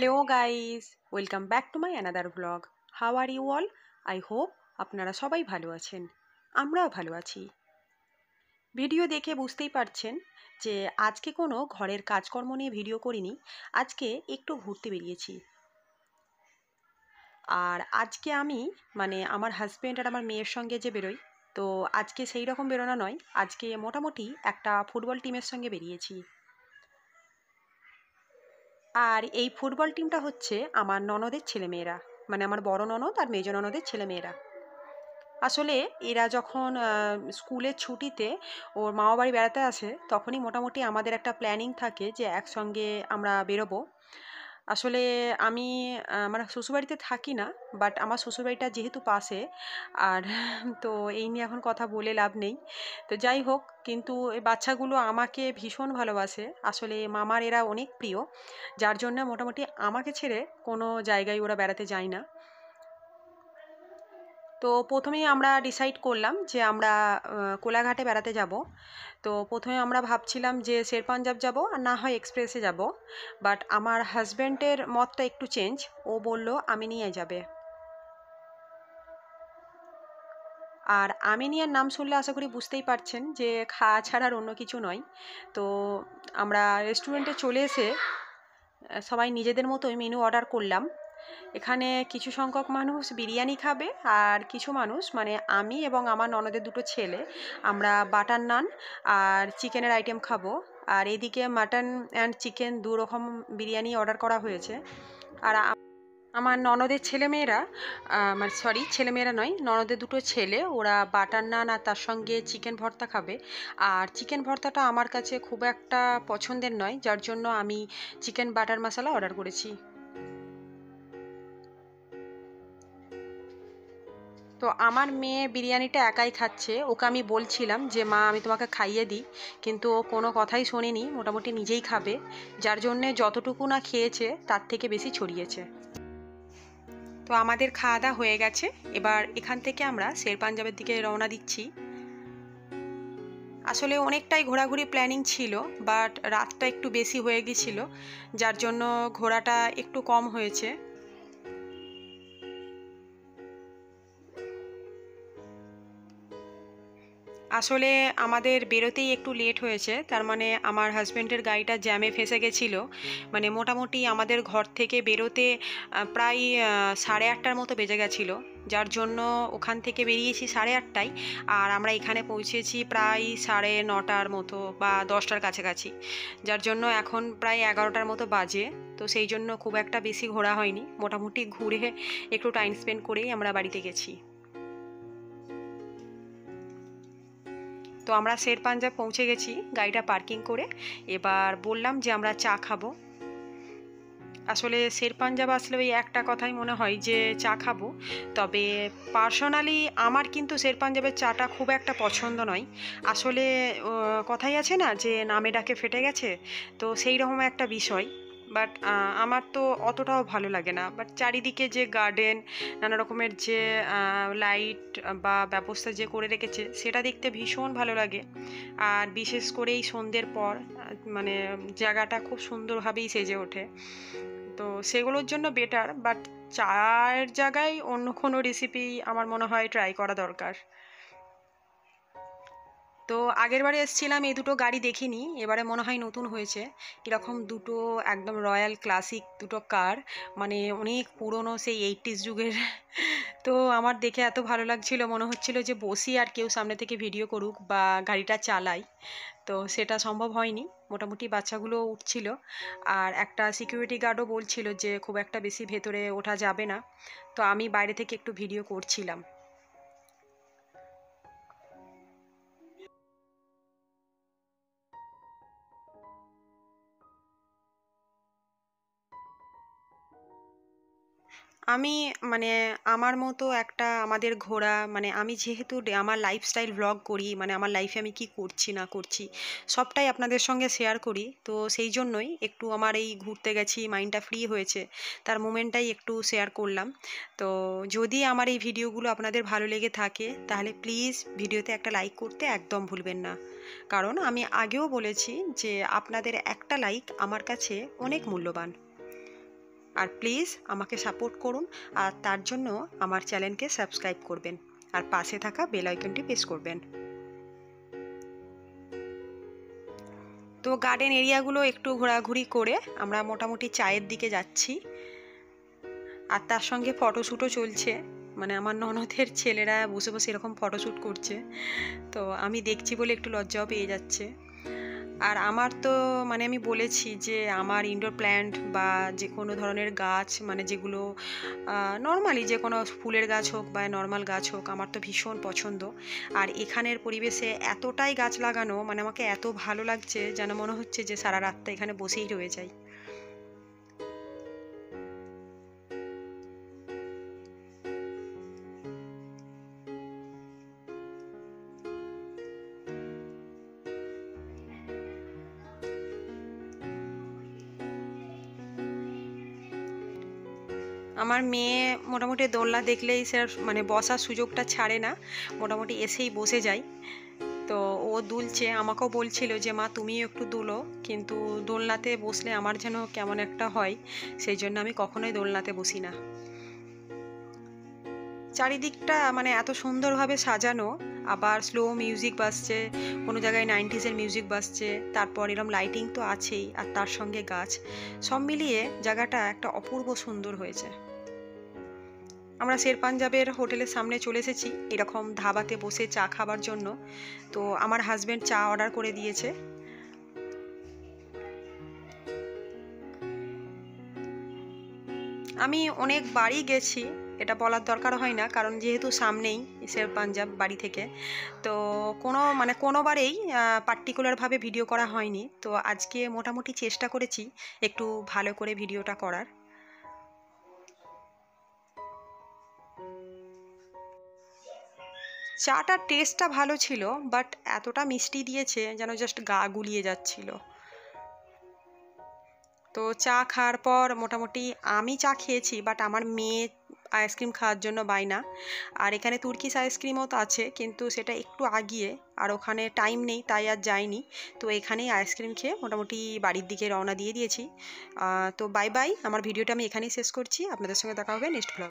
Hello guys, welcome back to my another blog. How are you all? I hope আপনারা সবাই ভালো আছেন। আমরাও ভালো আছি। ভিডিও দেখে বুঝতেই পারছেন যে আজকে কোনো ঘরের কাজকর্ম নিয়ে ভিডিও করিনি। আজকে একটু ঘুরতে বেরিয়েছি। আর আজকে আমি আমার হাজব্যান্ড আর আমার মেয়ের সঙ্গে যে বেরোই, তো আজকে সেই রকম বেরোনো নয়, আজকে মোটামুটি একটা ফুটবল টিমের সঙ্গে বেরিয়েছি। আর এই ফুটবল টিমটা হচ্ছে আমার ননদের ছেলেমেয়েরা, আমার বড় ননদ আর মেজ ননদের ছেলেমেয়েরা। আসলে এরা যখন স্কুলের ছুটিতে ওর মামা বাড়ি বেড়াতে আসে, তখনই মোটামুটি আমাদের একটা প্ল্যানিং থাকে যে একসঙ্গে আমরা বেরোবো। আসলে আমি আমার শ্বশুরবাড়িতে থাকি না, বাট আমার শ্বশুরবাড়িটা যেহেতু পাশে, আর তো এই নিয়ে এখন কথা বলে লাভ নেই। তো যাই হোক, কিন্তু এই বাচ্চাগুলো আমাকে ভীষণ ভালোবাসে। আসলে মামার এরা অনেক প্রিয়, যার জন্য মোটামুটি আমাকে ছেড়ে কোনো জায়গায় ওরা বেড়াতে যায় না। তো প্রথমেই আমরা ডিসাইড করলাম যে আমরা কোলাঘাটে বেড়াতে যাব। তো প্রথমে আমরা ভাবছিলাম যে শের পাঞ্জাব যাব, আর না হয় এক্সপ্রেসে যাব। বাট আমার হাজব্যান্ডের মতটা একটু চেঞ্জ। ও বলল আমিনিয়ায় যাবে। আর আমিনিয়ার নাম শুনলে আশা করি বুঝতেই পারছেন যে খাওয়া ছাড়ার অন্য কিছু নয়। তো আমরা রেস্টুরেন্টে চলে এসে সবাই নিজেদের মতোই মেনু অর্ডার করলাম। এখানে কিছু সংখ্যক মানুষ বিরিয়ানি খাবে, আর কিছু মানুষ আমি এবং আমার ননদের দুটো ছেলে আমরা বাটার নান আর চিকেনের আইটেম খাবো। আর এদিকে মাটন অ্যান্ড চিকেন দু রকম বিরিয়ানি অর্ডার করা হয়েছে। আর আমার ননদের ছেলেমেয়েরা, ছেলেমেয়েরা নয়, ননদের দুটো ছেলে, ওরা বাটার নান আর তার সঙ্গে চিকেন ভর্তা খাবে। আর চিকেন ভর্তাটা আমার কাছে খুব একটা পছন্দের নয়, যার জন্য আমি চিকেন বাটার মশলা অর্ডার করেছি। তো আমার মেয়ে বিরিয়ানিটা একাই খাচ্ছে। ওকে আমি বলছিলাম যে মা আমি তোমাকে খাইয়ে দিই, কিন্তু ও কোনো কথাই শোনেনি, মোটামুটি নিজেই খাবে। যার জন্যে যতটুকু না খেয়েছে তার থেকে বেশি ছড়িয়েছে। তো আমাদের খাওয়া দাওয়া হয়ে গেছে। এবার এখান থেকে আমরা শের পাঞ্জাবের দিকে রওনা দিচ্ছি। আসলে অনেকটাই ঘোরাঘুরি প্ল্যানিং ছিল, বাট রাতটা একটু বেশি হয়ে গিয়েছিল, যার জন্য ঘোরাটা একটু কম হয়েছে। আসলে আমাদের বেরোতেই একটু লেট হয়েছে, তার আমার হাজব্যান্ডের গাড়িটা জ্যামে ফেঁসে গেছিলো। মোটামুটি আমাদের ঘর থেকে বেরোতে প্রায় 8:30টার মতো বেজে গেছিলো, যার জন্য ওখান থেকে বেরিয়েছি 8:30টায়। আর আমরা এখানে পৌঁছেছি প্রায় 9:30টার মতো বা 10টার কাছাকাছি, যার জন্য এখন প্রায় 11টার মতো বাজে। তো সেই জন্য খুব একটা বেশি ঘোরা হয়নি, মোটামুটি ঘুরে একটু টাইম স্পেন্ড করেই আমরা বাড়িতে গেছি। তো আমরা শের পাঞ্জাব পৌঁছে গেছি গাড়িটা পার্কিং করে। এবার বললাম যে আমরা চা খাবো। আসলে শের পাঞ্জাব আসলে ওই একটা কথাই মনে হয় যে চা খাবো। তবে পার্সোনালি আমার কিন্তু শের পাঞ্জাবের চাটা খুব একটা পছন্দ নয়। আসলে কথাই আছে না যে নামে ডাকে ফেটে গেছে, তো সেই রকম একটা বিষয়। বাট আমার তো অতটাও ভালো লাগে না। বাট চারিদিকে যে গার্ডেন, নানা রকমের যে লাইট বা ব্যবস্থা যে করে রেখেছে, সেটা দেখতে ভীষণ ভালো লাগে। আর বিশেষ করে এই সন্ধ্যের পর জায়গাটা খুব সুন্দরভাবেই সেজে ওঠে। তো সেগুলোর জন্য বেটার, বাট চায়ের জায়গায় অন্য কোনো রেসিপি আমার মনে হয় ট্রাই করা দরকার। তো আগেরবারে এসেছিলাম এই দুটো গাড়ি দেখিনি, এবারে মনে হয় নতুন হয়েছে এরকম দুটো একদম রয়্যাল ক্লাসিক দুটো কার, অনেক পুরনো, সেই 80s যুগের। তো আমার দেখে এত ভালো লাগছিল, মনে হচ্ছিল যে বসি আর কেউ সামনে থেকে ভিডিও করুক বা গাড়িটা চালাই। তো সেটা সম্ভব হয়নি, মোটামুটি বাচ্চাগুলো উঠছিল। আর একটা সিকিউরিটি গার্ডও বলছিল যে খুব একটা বেশি ভেতরে ওঠা যাবে না। তো আমি বাইরে থেকে একটু ভিডিও করছিলাম। আমি মানে আমার মতো একটা আমাদের ঘোরা, আমি যেহেতু আমার লাইফস্টাইল ভ্লগ করি, আমার লাইফে আমি কি করছি না করছি সবটাই আপনাদের সঙ্গে শেয়ার করি। তো সেই জন্যই একটু আমার এই ঘুরতে গেছি, মাইন্ডটা ফ্রি হয়েছে, তার মোমেন্টটাই একটু শেয়ার করলাম। তো যদি আমার এই ভিডিওগুলো আপনাদের ভালো লেগে থাকে, তাহলে প্লিজ ভিডিওতে একটা লাইক করতে একদম ভুলবেন না। কারণ আমি আগেও বলেছি যে আপনাদের একটা লাইক আমার কাছে অনেক মূল্যবান। আর প্লিজ আমাকে সাপোর্ট করুন, আর তার জন্য আমার চ্যানেলকে সাবস্ক্রাইব করবেন আর পাশে থাকা বেল আইকনটি প্রেস করবেন। তো গার্ডেন এরিয়াগুলো একটু ঘোরাঘুরি করে আমরা মোটামুটি চায়ের দিকে যাচ্ছি, আর তার সঙ্গে ফটোশ্যুটও চলছে। মানে আমার ননদের ছেলেরা বসে বসে এরকম ফটোশ্যুট করছে, তো আমি দেখছি বলে একটু লজ্জাও পেয়ে যাচ্ছে। আর আমার তো মানে আমি বলেছি যে আমার ইনডোর প্ল্যান্ট বা যে কোনো ধরনের গাছ, মানে যেগুলো নর্মালি যে কোনো ফুলের গাছ হোক বা নর্মাল গাছ হোক, আমার তো ভীষণ পছন্দ। আর এখানের পরিবেশে এতটাই গাছ লাগানো, মানে আমাকে এত ভালো লাগছে যেন মনে হচ্ছে যে সারা রাতটা এখানে বসেই রয়ে যাই। আমার মেয়ে মোটামুটি দোলনা দেখলেই সে মানে বসার সুযোগটা ছাড়ে না, মোটামুটি এসেই বসে যায়। তো ও দুলছে, আমাকেও বলছিল যে মা তুমিও একটু দুলো, কিন্তু দোলনাতে বসলে আমার যেন কেমন একটা হয়, সেই জন্য আমি কখনোই দোলনাতে বসি না। চারিদিকটা মানে এত সুন্দরভাবে সাজানো, আবার স্লো মিউজিক বাজছে, কোনো জায়গায় 90s-এর মিউজিক বাজছে, তারপর এরকম লাইটিং তো আছেই, আর তার সঙ্গে গাছ, সব মিলিয়ে জায়গাটা একটা অপূর্ব সুন্দর হয়েছে। আমরা শের পাঞ্জাবের হোটেলের সামনে চলে এসেছি এরকম ধাবাতে বসে চা খাবার জন্য। তো আমার হাজব্যান্ড চা অর্ডার করে দিয়েছে। আমি অনেক বাড়ি গেছি, এটা বলার দরকার হয় না, কারণ যেহেতু সামনেই শের পাঞ্জাব বাড়ি থেকে, তো কোনোবারেই পার্টিকুলারভাবে ভিডিও করা হয়নি। তো আজকে মোটামুটি চেষ্টা করেছি একটু ভালো করে ভিডিওটা করার। চাটার টেস্টটা ভালো ছিল, বাট এতটা মিষ্টি দিয়েছে যেন জাস্ট গা গুলিয়ে যাচ্ছিল। তো চা খাওয়ার পর মোটামুটি আমি চা খেয়েছি, বাট আমার মেয়ে আইসক্রিম খাওয়ার জন্য বায়না। আর এখানে তুর্কিশ আইসক্রিমও তো আছে, কিন্তু সেটা একটু আগিয়ে, আর ওখানে টাইম নেই তাই আর যাইনি। তো এখানেই আইসক্রিম খেয়ে মোটামুটি বাড়ির দিকে রওনা দিয়ে দিয়েছি। তো বাই বাই, আমার ভিডিওটা আমি এখানেই শেষ করছি, আপনাদের সঙ্গে দেখা হবে নেক্সট ব্লগ।